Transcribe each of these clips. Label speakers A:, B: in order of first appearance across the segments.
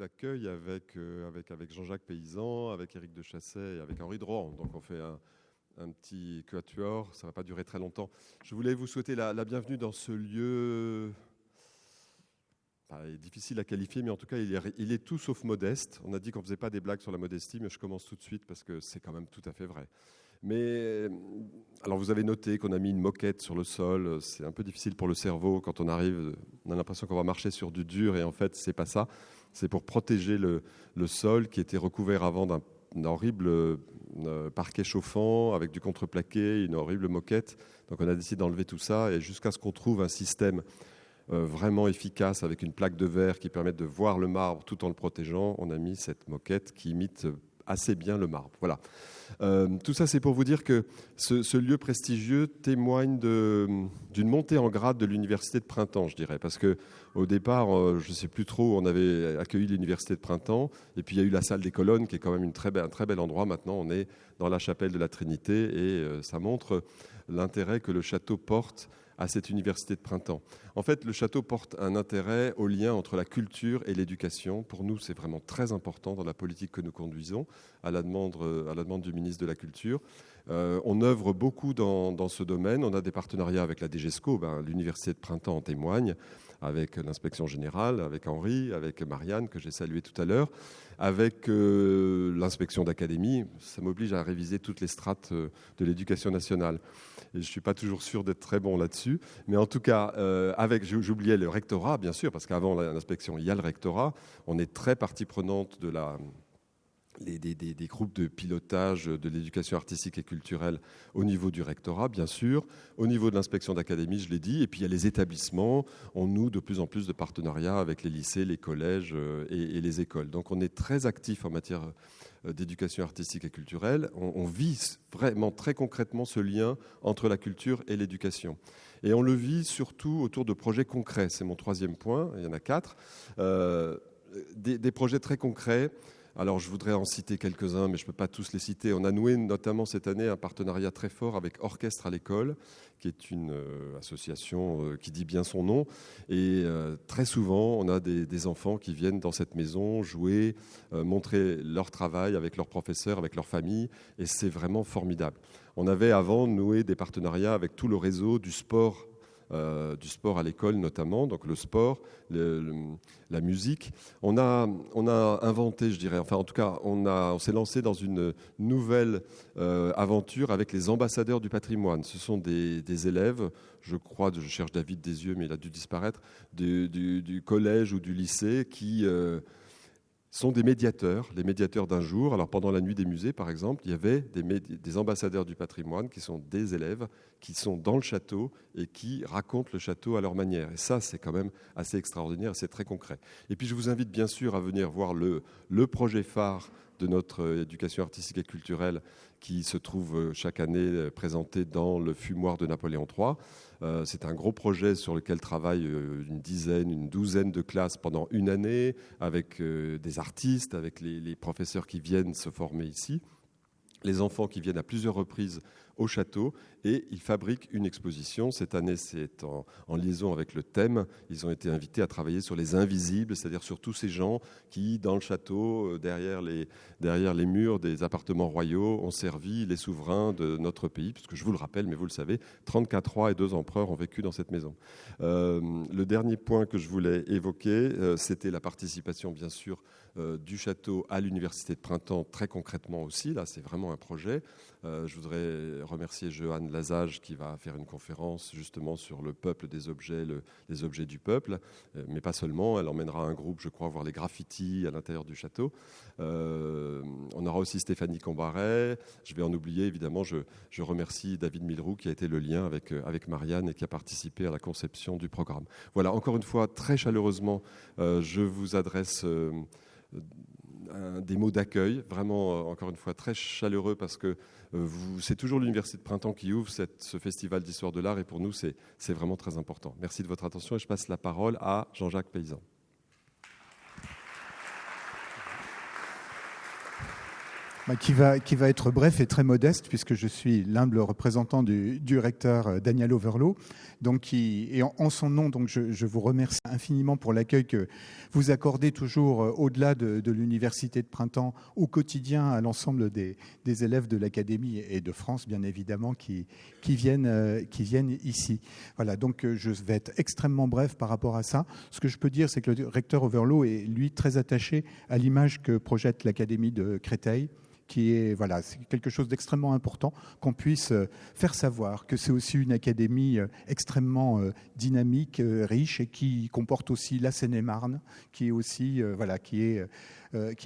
A: vous accueille avec Jean-Jacques Paysan, avec Éric de Chassey et avec Henri de Rohan. Donc on fait un petit quatuor, ça ne va pas durer très longtemps. Je voulais vous souhaiter la bienvenue dans ce lieu. Il est difficile à qualifier, mais en tout cas, il est tout sauf modeste. On a dit qu'on ne faisait pas des blagues sur la modestie, mais je commence tout de suite parce que c'est quand même tout à fait vrai. Mais alors, vous avez noté qu'on a mis une moquette sur le sol. C'est un peu difficile pour le cerveau. Quand on arrive, on a l'impression qu'on va marcher sur du dur, et en fait, c'est pas ça. C'est pour protéger le sol qui était recouvert avant d'un horrible parquet chauffant avec du contreplaqué, une horrible moquette. Donc, on a décidé d'enlever tout ça, et jusqu'à ce qu'on trouve un système vraiment efficace avec une plaque de verre qui permet de voir le marbre tout en le protégeant, on a mis cette moquette qui imite assez bien le marbre. Voilà. Tout ça, c'est pour vous dire que ce lieu prestigieux témoigne d'une montée en grade de l'université de printemps, je dirais. Parce qu'au départ, je ne sais plus trop, on avait accueilli l'université de printemps, et puis il y a eu la salle des colonnes, qui est quand même un très bel endroit. Maintenant, on est dans la chapelle de la Trinité, et ça montre l'intérêt que le château porte à cette université de printemps. En fait, le château porte un intérêt au lien entre la culture et l'éducation. Pour nous, c'est vraiment très important dans la politique que nous conduisons, à la demande du ministre de la Culture. On œuvre beaucoup dans ce domaine. On a des partenariats avec la DGESCO, l'université de printemps en témoigne, avec l'inspection générale, avec Henri, avec Marianne, que j'ai salué tout à l'heure, avec l'inspection d'académie. Ça m'oblige à réviser toutes les strates de l'éducation nationale. Et je ne suis pas toujours sûr d'être très bon là-dessus. Mais en tout cas, j'oubliais le rectorat, bien sûr, parce qu'avant l'inspection, il y a le rectorat. On est très partie prenante des groupes de pilotage de l'éducation artistique et culturelle au niveau du rectorat, bien sûr, au niveau de l'inspection d'académie, je l'ai dit, et puis il y a les établissements. On noue de plus en plus de partenariats avec les lycées, les collèges et les écoles. Donc on est très actif en matière d'éducation artistique et culturelle. On vit vraiment très concrètement ce lien entre la culture et l'éducation. Et on le vit surtout autour de projets concrets. C'est mon troisième point, il y en a 4. Des projets très concrets. Alors, je voudrais en citer quelques-uns, mais je ne peux pas tous les citer. On a noué notamment cette année un partenariat très fort avec Orchestre à l'école, qui est une association qui dit bien son nom. Et très souvent, on a des enfants qui viennent dans cette maison jouer, montrer leur travail avec leurs professeurs, avec leur famille. Et c'est vraiment formidable. On avait avant noué des partenariats avec tout le réseau du sport à l'école notamment, donc le sport, la musique. On a inventé, je dirais, enfin en tout cas, on s'est lancé dans une nouvelle aventure avec les ambassadeurs du patrimoine. Ce sont des élèves, je cherche David Desieux, mais il a dû disparaître, du collège ou du lycée qui sont des médiateurs, les médiateurs d'un jour. Alors pendant la nuit des musées, par exemple, il y avait des ambassadeurs du patrimoine qui sont des élèves, qui sont dans le château et qui racontent le château à leur manière. Et ça, c'est quand même assez extraordinaire, c'est très concret. Et puis je vous invite bien sûr à venir voir le projet phare de notre éducation artistique et culturelle qui se trouve chaque année présenté dans le fumoir de Napoléon III. C'est un gros projet sur lequel travaillent une douzaine de classes pendant une année, avec des artistes, avec les professeurs qui viennent se former ici, les enfants qui viennent à plusieurs reprises au château, et ils fabriquent une exposition. Cette année, c'est en liaison avec le thème. Ils ont été invités à travailler sur les invisibles, c'est-à-dire sur tous ces gens qui, dans le château, derrière les murs des appartements royaux, ont servi les souverains de notre pays, puisque je vous le rappelle, mais vous le savez, 34 rois et 2 empereurs ont vécu dans cette maison. Le dernier point que je voulais évoquer, c'était la participation, bien sûr, du château à l'université de printemps, très concrètement aussi. Là, c'est vraiment un projet. Je voudrais remercier Johan Lazage qui va faire une conférence justement sur le peuple des objets, les objets du peuple, mais pas seulement. Elle emmènera un groupe, je crois, voir les graffitis à l'intérieur du château. On aura aussi Stéphanie Combaret. Je vais en oublier, évidemment. Je remercie David Milroux qui a été le lien avec Marianne et qui a participé à la conception du programme. Voilà, encore une fois, très chaleureusement, je vous adresse des mots d'accueil, vraiment, encore une fois, très chaleureux parce que c'est toujours l'Université de Printemps qui ouvre ce festival d'histoire de l'art et pour nous, c'est vraiment très important. Merci de votre attention et je passe la parole à Jean-Jacques Paysan.
B: qui va être bref et très modeste, puisque je suis l'humble représentant du recteur Daniel Overlo. Donc, et en son nom, donc, je vous remercie infiniment pour l'accueil que vous accordez toujours au-delà de l'Université de Printemps, au quotidien, à l'ensemble des élèves de l'Académie et de France, bien évidemment, qui viennent ici. Voilà, donc je vais être extrêmement bref par rapport à ça. Ce que je peux dire, c'est que le recteur Overlo est, lui, très attaché à l'image que projette l'Académie de Créteil, qui est, voilà, c'est quelque chose d'extrêmement important qu'on puisse faire savoir que c'est aussi une académie extrêmement dynamique, riche, et qui comporte aussi la Seine-et-Marne, qui est aussi, voilà, qui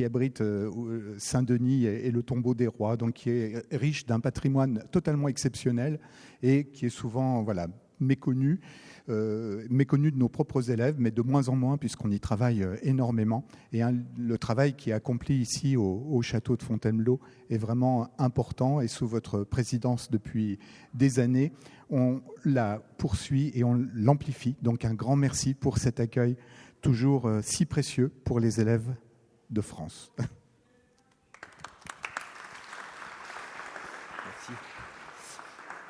B: abrite Saint-Denis et le tombeau des rois, donc qui est riche d'un patrimoine totalement exceptionnel et qui est souvent, voilà, méconnu de nos propres élèves, mais de moins en moins, puisqu'on y travaille énormément. Et le travail qui est accompli ici au château de Fontainebleau est vraiment important, et sous votre présidence depuis des années, on la poursuit et on l'amplifie. Donc un grand merci pour cet accueil toujours si précieux pour les élèves de France.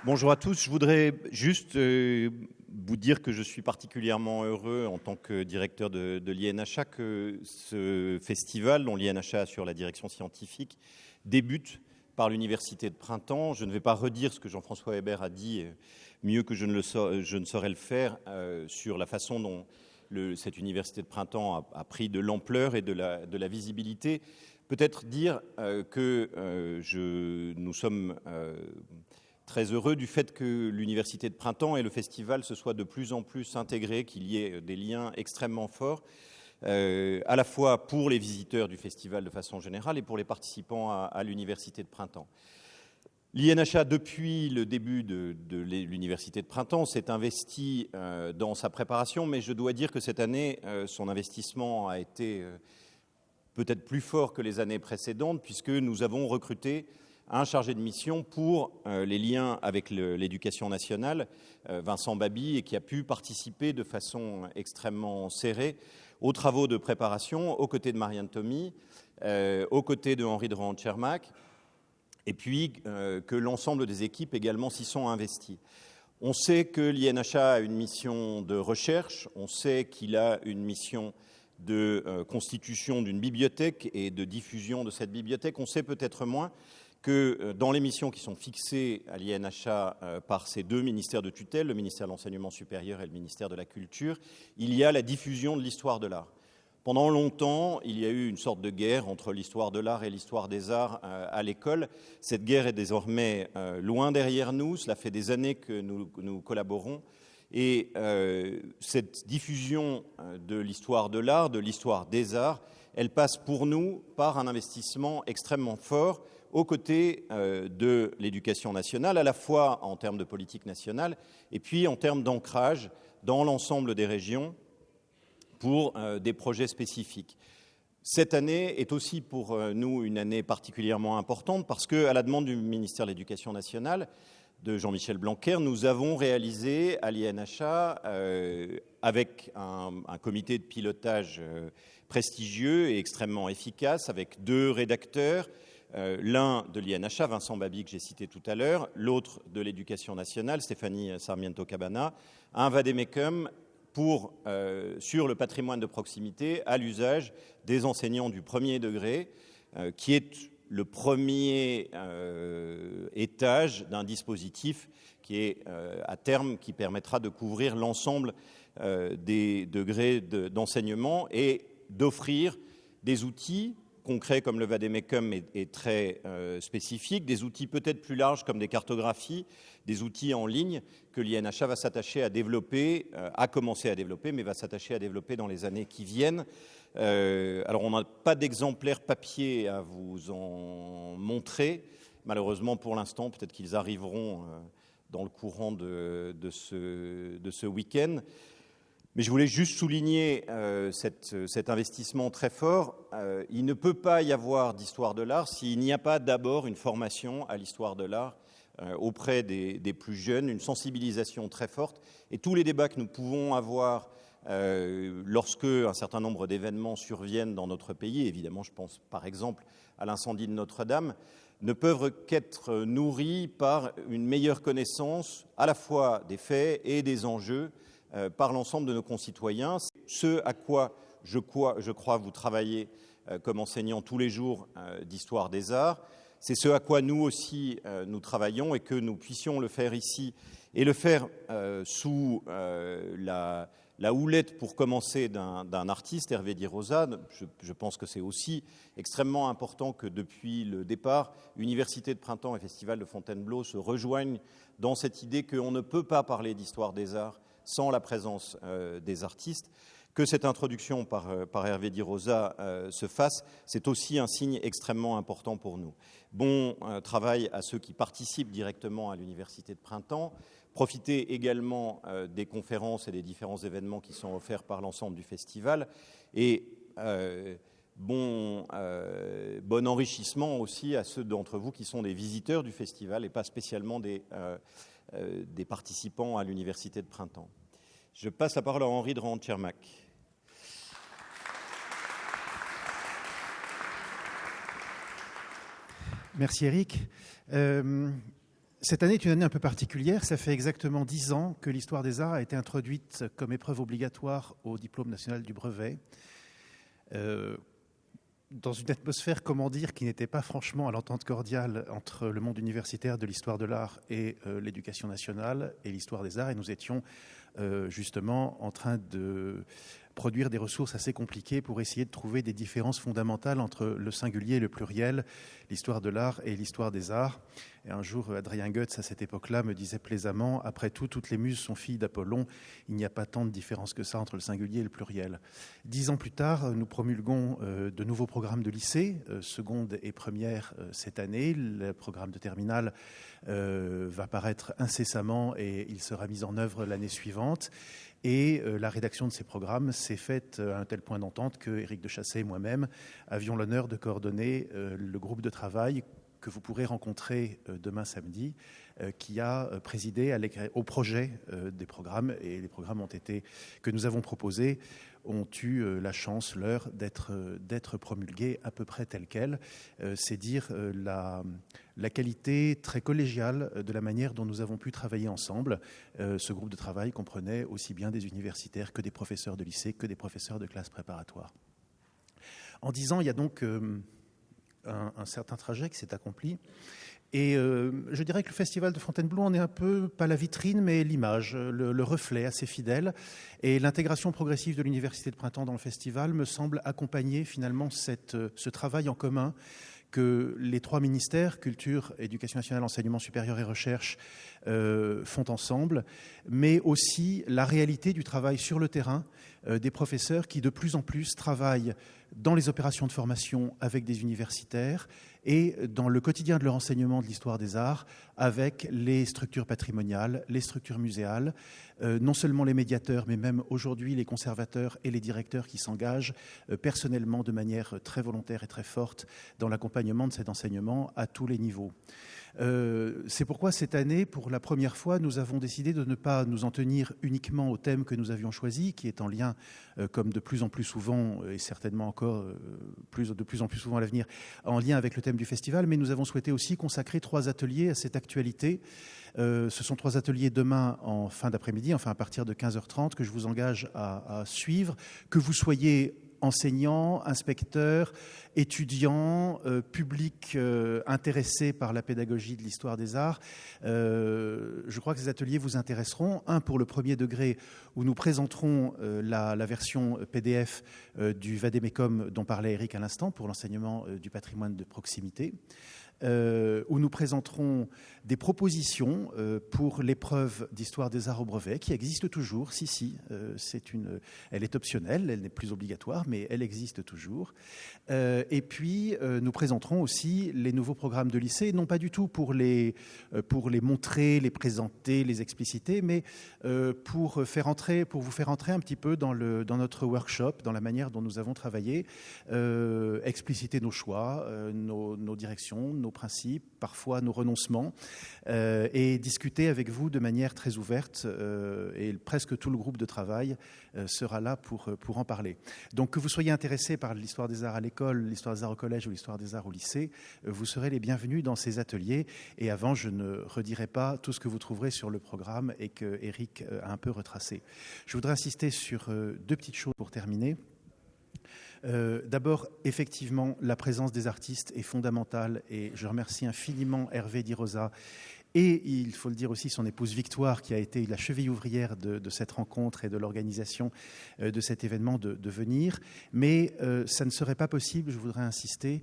C: Bonjour à tous, je voudrais juste vous dire que je suis particulièrement heureux en tant que directeur de l'INHA que ce festival, dont l'INHA assure la direction scientifique, débute par l'Université de Printemps. Je ne vais pas redire ce que Jean-François Weber a dit mieux que je ne saurais le faire sur la façon dont cette Université de Printemps a pris de l'ampleur et de la visibilité. Peut-être dire que nous sommes très heureux du fait que l'Université de Printemps et le festival se soient de plus en plus intégrés, qu'il y ait des liens extrêmement forts, à la fois pour les visiteurs du festival de façon générale et pour les participants à l'Université de Printemps. L'INHA, depuis le début de l'Université de Printemps, s'est investi dans sa préparation, mais je dois dire que cette année, son investissement a été peut-être plus fort que les années précédentes, puisque nous avons recruté un chargé de mission pour les liens avec l'éducation nationale, Vincent Babi, et qui a pu participer de façon extrêmement serrée aux travaux de préparation, aux côtés de Marianne Thomy, aux côtés de Henri de Rohan-Tchermak, et puis que l'ensemble des équipes également s'y sont investies. On sait que l'INHA a une mission de recherche, on sait qu'il a une mission de constitution d'une bibliothèque et de diffusion de cette bibliothèque. On sait peut-être moins que dans les missions qui sont fixées à l'INHA par ces deux ministères de tutelle, le ministère de l'Enseignement supérieur et le ministère de la Culture, il y a la diffusion de l'histoire de l'art. Pendant longtemps, il y a eu une sorte de guerre entre l'histoire de l'art et l'histoire des arts à l'école. Cette guerre est désormais loin derrière nous. Cela fait des années que nous collaborons. Et cette diffusion de l'histoire de l'art, de l'histoire des arts, elle passe pour nous par un investissement extrêmement fort aux côtés de l'éducation nationale, à la fois en termes de politique nationale et puis en termes d'ancrage dans l'ensemble des régions pour des projets spécifiques. Cette année est aussi pour nous une année particulièrement importante parce qu'à la demande du ministère de l'Éducation nationale, de Jean-Michel Blanquer, nous avons réalisé à l'INHA, avec un comité de pilotage prestigieux et extrêmement efficace, avec deux rédacteurs, l'un de l'INHA, Vincent Babi, que j'ai cité tout à l'heure, l'autre de l'Éducation nationale, Stéphanie Sarmiento-Cabana, un vade-mecum sur le patrimoine de proximité à l'usage des enseignants du premier degré, qui est le premier étage d'un dispositif qui est à terme, qui permettra de couvrir l'ensemble des degrés d'enseignement et d'offrir des outils concrets comme le vade-mecum est très spécifique, des outils peut-être plus larges comme des cartographies, des outils en ligne que l'INHA va s'attacher à développer, a commencé à développer, mais va s'attacher à développer dans les années qui viennent. Alors, on n'a pas d'exemplaires papier à vous en montrer. Malheureusement, pour l'instant, peut-être qu'ils arriveront dans le courant de ce week-end. Mais je voulais juste souligner cet investissement très fort. Il ne peut pas y avoir d'histoire de l'art s'il n'y a pas d'abord une formation à l'histoire de l'art auprès des plus jeunes, une sensibilisation très forte. Et tous les débats que nous pouvons avoir lorsque un certain nombre d'événements surviennent dans notre pays, évidemment je pense par exemple à l'incendie de Notre-Dame, ne peuvent qu'être nourris par une meilleure connaissance à la fois des faits et des enjeux par l'ensemble de nos concitoyens. Ce à quoi je crois vous travaillez comme enseignant tous les jours d'histoire des arts, c'est ce à quoi nous aussi nous travaillons, et que nous puissions le faire ici et le faire sous la houlette, pour commencer, d'un artiste, Hervé Di Rosa. Je pense que c'est aussi extrêmement important que depuis le départ, Université de Printemps et Festival de Fontainebleau se rejoignent dans cette idée qu'on ne peut pas parler d'histoire des arts sans la présence des artistes. Que cette introduction par Hervé Di Rosa se fasse, c'est aussi un signe extrêmement important pour nous. Bon travail à ceux qui participent directement à l'Université de Printemps. Profitez également des conférences et des différents événements qui sont offerts par l'ensemble du festival. Et bon enrichissement aussi à ceux d'entre vous qui sont des visiteurs du festival et pas spécialement des participants à l'Université de Printemps. Je passe la parole à Henri de Rand-Tchermak.
D: Merci Eric. Cette année est une année un peu particulière. Ça fait exactement 10 ans que l'histoire des arts a été introduite comme épreuve obligatoire au diplôme national du brevet. Dans une atmosphère, comment dire, qui n'était pas franchement à l'entente cordiale entre le monde universitaire de l'histoire de l'art et l'éducation nationale et l'histoire des arts. Et nous étions justement en train de produire des ressources assez compliquées pour essayer de trouver des différences fondamentales entre le singulier et le pluriel, l'histoire de l'art et l'histoire des arts. Et un jour, Adrien Goetz, à cette époque-là, me disait plaisamment « Après tout, toutes les muses sont filles d'Apollon. Il n'y a pas tant de différence que ça entre le singulier et le pluriel. » 10 ans plus tard, nous promulguons de nouveaux programmes de lycée, seconde et première cette année. Le programme de terminale va paraître incessamment et il sera mis en œuvre l'année suivante. Et la rédaction de ces programmes s'est faite à un tel point d'entente que Éric de Chassey et moi-même avions l'honneur de coordonner le groupe de travail que vous pourrez rencontrer demain samedi, qui a présidé au projet des programmes. Et les programmes que nous avons proposés ont eu la chance, l'heure, d'être promulgués à peu près tels quels. C'est dire la qualité très collégiale de la manière dont nous avons pu travailler ensemble. Ce groupe de travail comprenait aussi bien des universitaires que des professeurs de lycée, que des professeurs de classes préparatoires. En 10 ans, il y a donc un certain trajet qui s'est accompli. Et je dirais que le Festival de Fontainebleau en est un peu, pas la vitrine, mais l'image, le reflet assez fidèle. Et l'intégration progressive de l'Université de Printemps dans le festival me semble accompagner finalement ce travail en commun que les 3 ministères, Culture, Éducation nationale, Enseignement supérieur et Recherche, font ensemble, mais aussi la réalité du travail sur le terrain des professeurs qui de plus en plus travaillent dans les opérations de formation avec des universitaires et dans le quotidien de leur enseignement de l'histoire des arts avec les structures patrimoniales, les structures muséales, non seulement les médiateurs, mais même aujourd'hui les conservateurs et les directeurs qui s'engagent personnellement de manière très volontaire et très forte dans l'accompagnement de cet enseignement à tous les niveaux. C'est pourquoi cette année, pour la première fois, nous avons décidé de ne pas nous en tenir uniquement au thème que nous avions choisi, qui est en lien, comme de plus en plus souvent, et certainement encore de plus en plus souvent à l'avenir, en lien avec le thème du festival, mais nous avons souhaité aussi consacrer 3 ateliers à cette actualité. Ce sont 3 ateliers demain en fin d'après-midi, enfin à partir de 15h30, que je vous engage à suivre, que vous soyez enseignants, inspecteurs, étudiants, publics intéressés par la pédagogie de l'histoire des arts. Je crois que ces ateliers vous intéresseront. Un pour le premier degré, où nous présenterons la version PDF du Vademecum dont parlait Eric à l'instant, pour l'enseignement du patrimoine de proximité. Où nous présenterons des propositions pour l'épreuve d'histoire des arts au brevet, qui existe toujours. Elle est optionnelle, elle n'est plus obligatoire, mais elle existe toujours. Et puis, nous présenterons aussi les nouveaux programmes de lycée, non pas du tout pour les montrer, les présenter, les expliciter, mais pour vous faire entrer un petit peu dans notre workshop, dans la manière dont nous avons travaillé, expliciter nos choix, nos directions, nos principes, parfois nos renoncements, et discuter avec vous de manière très ouverte. Et presque tout le groupe de travail sera là pour en parler. Donc que vous soyez intéressé par l'histoire des arts à l'école, l'histoire des arts au collège ou l'histoire des arts au lycée, vous serez les bienvenus dans ces ateliers. Et avant, je ne redirai pas tout ce que vous trouverez sur le programme et que Eric a un peu retracé. Je voudrais insister sur deux petites choses pour terminer. D'abord, effectivement, la présence des artistes est fondamentale et je remercie infiniment Hervé Di Rosa et, il faut le dire aussi, son épouse Victoire, qui a été la cheville ouvrière de cette rencontre et de l'organisation de cet événement, de venir. Mais ça ne serait pas possible, je voudrais insister,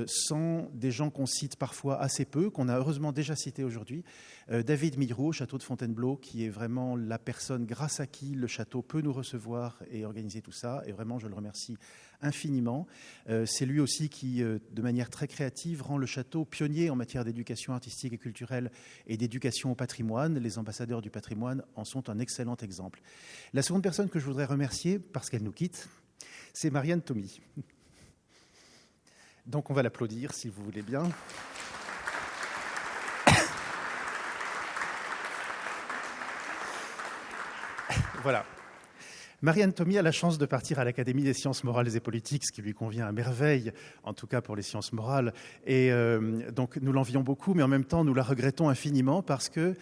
D: sans des gens qu'on cite parfois assez peu, qu'on a heureusement déjà cités aujourd'hui. David Miroux, au château de Fontainebleau, qui est vraiment la personne grâce à qui le château peut nous recevoir et organiser tout ça. Et vraiment, je le remercie infiniment. C'est lui aussi qui, de manière très créative, rend le château pionnier en matière d'éducation artistique et culturelle et d'éducation au patrimoine. Les ambassadeurs du patrimoine en sont un excellent exemple. La seconde personne que je voudrais remercier, parce qu'elle nous quitte, c'est Marianne Thomy. Donc on va l'applaudir, si vous voulez bien. Voilà. Marianne Thomy a la chance de partir à l'Académie des sciences morales et politiques, ce qui lui convient à merveille, en tout cas pour les sciences morales. Et donc nous l'envions beaucoup, mais en même temps nous la regrettons infiniment parce que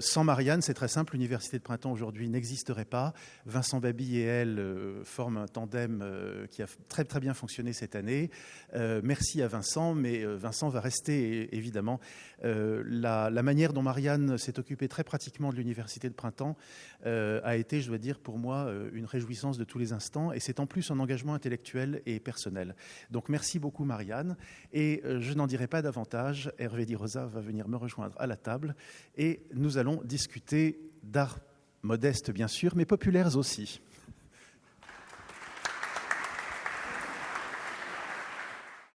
D: sans Marianne, c'est très simple, l'Université de Printemps aujourd'hui n'existerait pas. Vincent Babi et elle forment un tandem qui a très très bien fonctionné cette année. Merci à Vincent, mais Vincent va rester évidemment. La manière dont Marianne s'est occupée très pratiquement de l'Université de Printemps a été, je dois dire, pour moi, une réjouissance de tous les instants, et c'est en plus un engagement intellectuel et personnel. Donc merci beaucoup Marianne, et je n'en dirai pas davantage. Hervé Di Rosa va venir me rejoindre à la table, et nous allons discuter d'art modeste bien sûr, mais populaires aussi.